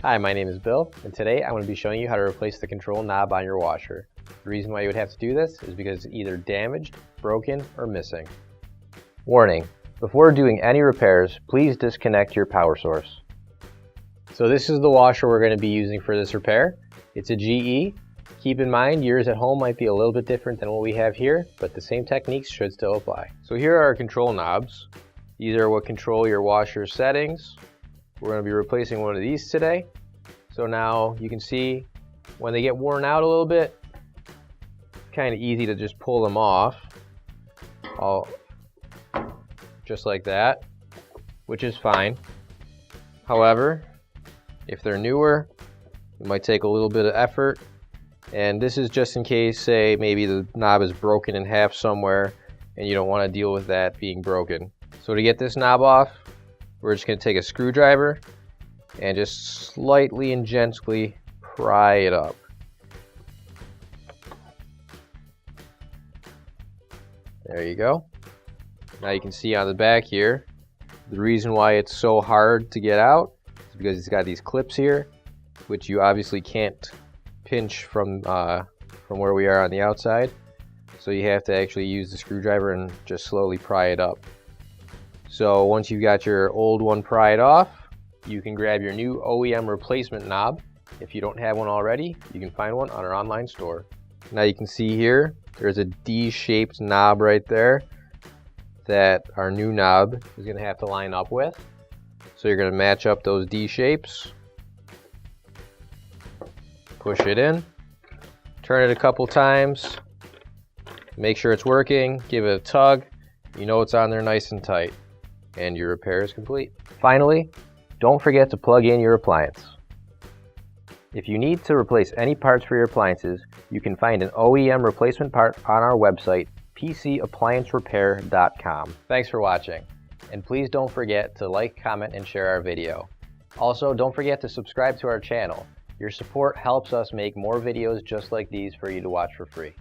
Hi, my name is Bill, and today I'm going to be showing you how to replace the control knob on your washer. The reason why you would have to do this is because it's either damaged, broken, or missing. Warning: before doing any repairs, please disconnect your power source. So this is the washer we're going to be using for this repair. It's a GE. Keep in mind, yours at home might be a little bit different than what we have here, but the same techniques should still apply. So here are our control knobs. These are what control your washer settings. We're going to be replacing one of these today. So now you can see when they get worn out a little bit, kind of easy to just pull them off, just like that, which is fine. However, if they're newer, it might take a little bit of effort. And this is just in case, say, maybe the knob is broken in half somewhere and you don't want to deal with that being broken. So to get this knob off, we're just going to take a screwdriver and just slightly and gently pry it up. There you go. Now you can see on the back here, the reason why it's so hard to get out is because it's got these clips here, which you obviously can't pinch from where we are on the outside. So you have to actually use the screwdriver and just slowly pry it up. So once you've got your old one pried off, you can grab your new OEM replacement knob. If you don't have one already, you can find one on our online store. Now you can see here, there's a D-shaped knob right there that our new knob is going to have to line up with. So you're going to match up those D shapes, push it in, turn it a couple times, make sure it's working, give it a tug, you know it's on there nice and tight, and your repair is complete. Finally, don't forget to plug in your appliance. If you need to replace any parts for your appliances, you can find an OEM replacement part on our website, PCApplianceRepair.com. Thanks for watching, and please don't forget to like, comment, and share our video. Also, don't forget to subscribe to our channel. Your support helps us make more videos just like these for you to watch for free.